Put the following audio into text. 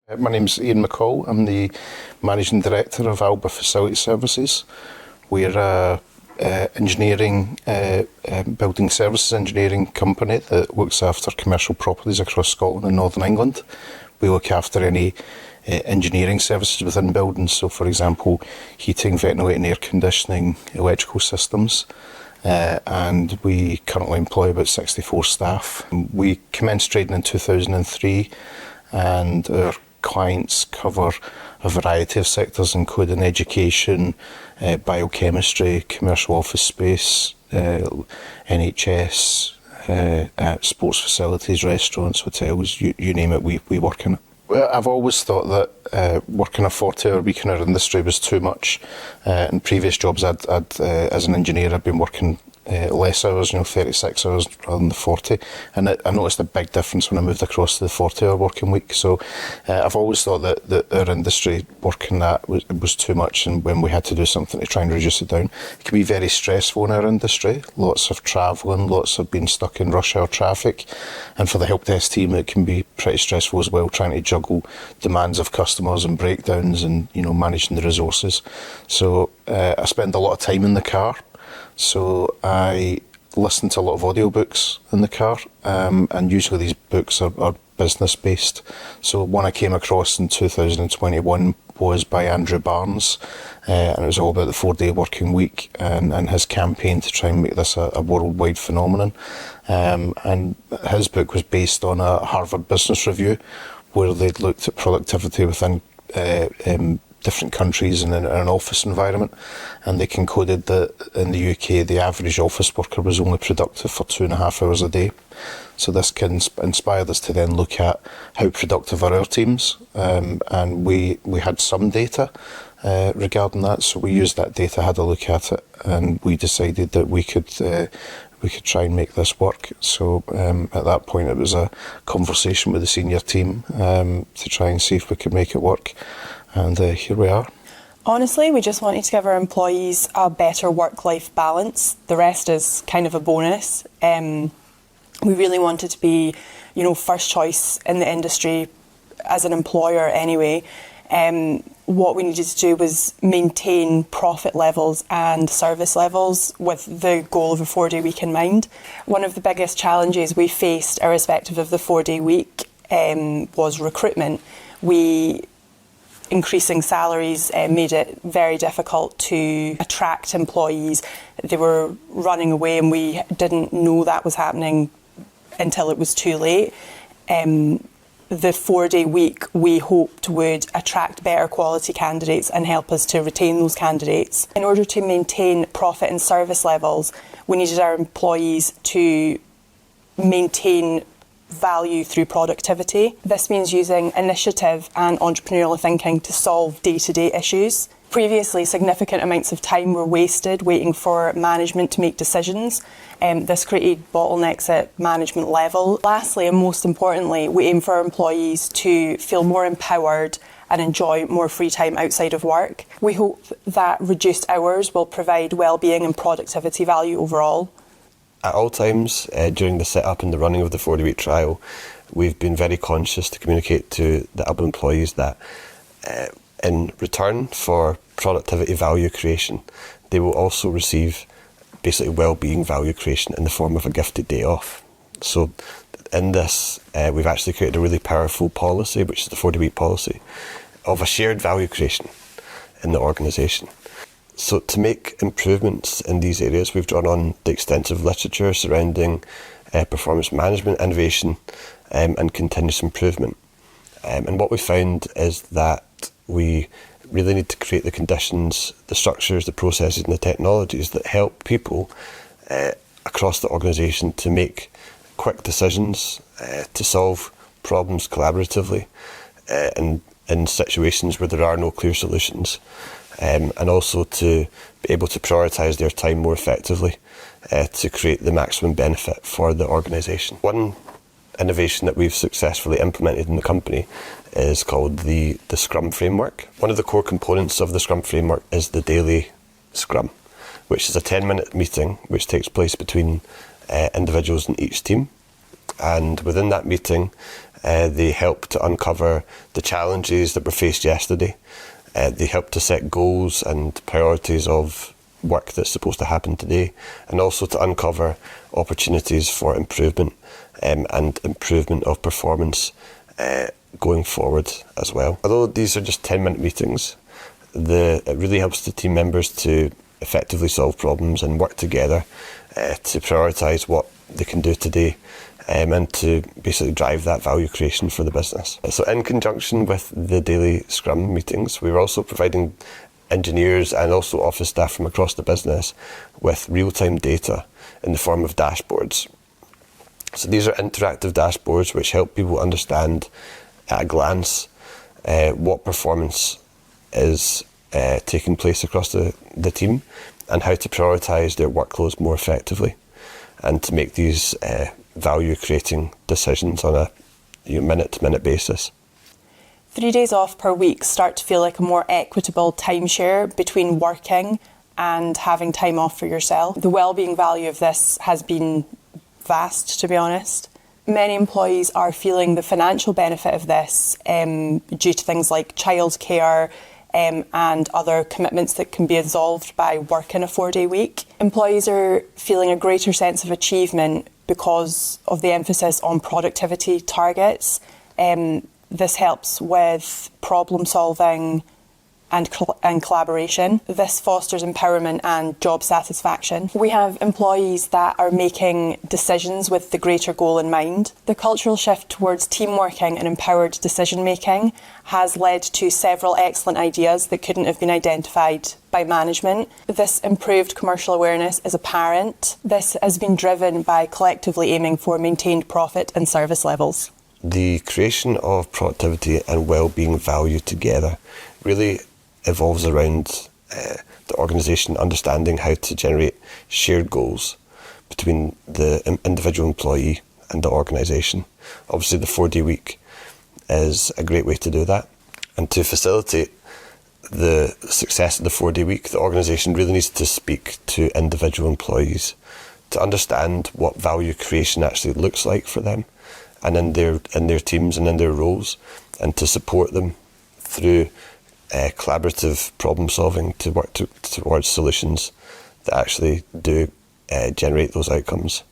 My name's Ian McCall. I'm the Managing Director of Alba Facility Services. We're a building services engineering company that looks after commercial properties across Scotland and Northern England. We look after any engineering services within buildings, so for example, heating, ventilating, air conditioning, electrical systems. And we currently employ about 64 staff. We commenced trading in 2003, and our clients cover a variety of sectors, including education, biochemistry, commercial office space, NHS, sports facilities, restaurants, hotels, you name it, we work in it. Well, I've always thought that working a 40-hour week in our industry was too much. In previous jobs, as an engineer, I'd been working less hours, 36 hours rather than the 40. And I noticed a big difference when I moved across to the 40-hour working week. So I've always thought that our industry working that was too much, and when we had to do something to try and reduce it down. It can be very stressful in our industry, lots of travelling, lots of being stuck in rush hour traffic. And for the help desk team, it can be pretty stressful as well, trying to juggle demands of customers and breakdowns and, managing the resources. So I spend a lot of time in the car. So I listen to a lot of audiobooks in the car, and usually these books are business based. So one I came across in 2021 was by Andrew Barnes, and it was all about the 4-day working week and his campaign to try and make this a worldwide phenomenon. And his book was based on a Harvard Business Review, where they'd looked at productivity within different countries and in an office environment, and they concluded that in the UK the average office worker was only productive for 2.5 hours a day. So this inspired us to then look at how productive are our teams, and we had some data regarding that. So we used that data, had a look at it, and we decided that we could try and make this work. So at that point it was a conversation with the senior team to try and see if we could make it work. And here we are. Honestly, we just wanted to give our employees a better work-life balance. The rest is kind of a bonus. We really wanted to be, first choice in the industry as an employer anyway. What we needed to do was maintain profit levels and service levels with the goal of a 4-day week in mind. One of the biggest challenges we faced, irrespective of the 4-day week, was recruitment. Increasing salaries made it very difficult to attract employees. They were running away, and we didn't know that was happening until it was too late. The 4-day week we hoped would attract better quality candidates and help us to retain those candidates. In order to maintain profit and service levels, we needed our employees to maintain value through productivity. This means using initiative and entrepreneurial thinking to solve day-to-day issues. Previously, significant amounts of time were wasted waiting for management to make decisions. This created bottlenecks at management level. Lastly, and most importantly, we aim for our employees to feel more empowered and enjoy more free time outside of work. We hope that reduced hours will provide well-being and productivity value overall. At all times during the set-up and the running of the 4-day week trial, we've been very conscious to communicate to the Alba employees that in return for productivity value creation, they will also receive basically well-being value creation in the form of a gifted day off. So in this, we've actually created a really powerful policy, which is the 4-day week policy, of a shared value creation in the organisation. So to make improvements in these areas, we've drawn on the extensive literature surrounding performance management, innovation and continuous improvement. And what we found is that we really need to create the conditions, the structures, the processes and the technologies that help people across the organisation to make quick decisions, to solve problems collaboratively and in situations where there are no clear solutions. And also to be able to prioritise their time more effectively to create the maximum benefit for the organisation. One innovation that we've successfully implemented in the company is called the Scrum framework. One of the core components of the Scrum framework is the daily Scrum, which is a 10-minute meeting which takes place between individuals in each team. And within that meeting, they helped to uncover the challenges that were faced yesterday. They helped to set goals and priorities of work that's supposed to happen today, and also to uncover opportunities for improvement and improvement of performance going forward as well. Although these are just 10-minute meetings, it really helps the team members to effectively solve problems and work together to prioritise what they can do today and to basically drive that value creation for the business. So in conjunction with the daily Scrum meetings, we were also providing engineers and also office staff from across the business with real-time data in the form of dashboards. So these are interactive dashboards which help people understand at a glance what performance is taking place across the team and how to prioritise their workloads more effectively and to make these value creating decisions on a minute-to-minute basis. 3 days off per week start to feel like a more equitable timeshare between working and having time off for yourself. The well-being value of this has been vast, to be honest. Many employees are feeling the financial benefit of this due to things like childcare and other commitments that can be absolved by working a 4-day week. Employees are feeling a greater sense of achievement because of the emphasis on productivity targets. This helps with problem solving and collaboration. This fosters empowerment and job satisfaction. We have employees that are making decisions with the greater goal in mind. The cultural shift towards team working and empowered decision making has led to several excellent ideas that couldn't have been identified by management. This improved commercial awareness is apparent. This has been driven by collectively aiming for maintained profit and service levels. The creation of productivity and well-being value together really evolves around the organisation understanding how to generate shared goals between the individual employee and the organisation. Obviously, the 4-day week is a great way to do that. And to facilitate the success of the 4-day week, the organisation really needs to speak to individual employees to understand what value creation actually looks like for them and in their teams and in their roles, and to support them through collaborative problem solving to work towards solutions that actually do generate those outcomes.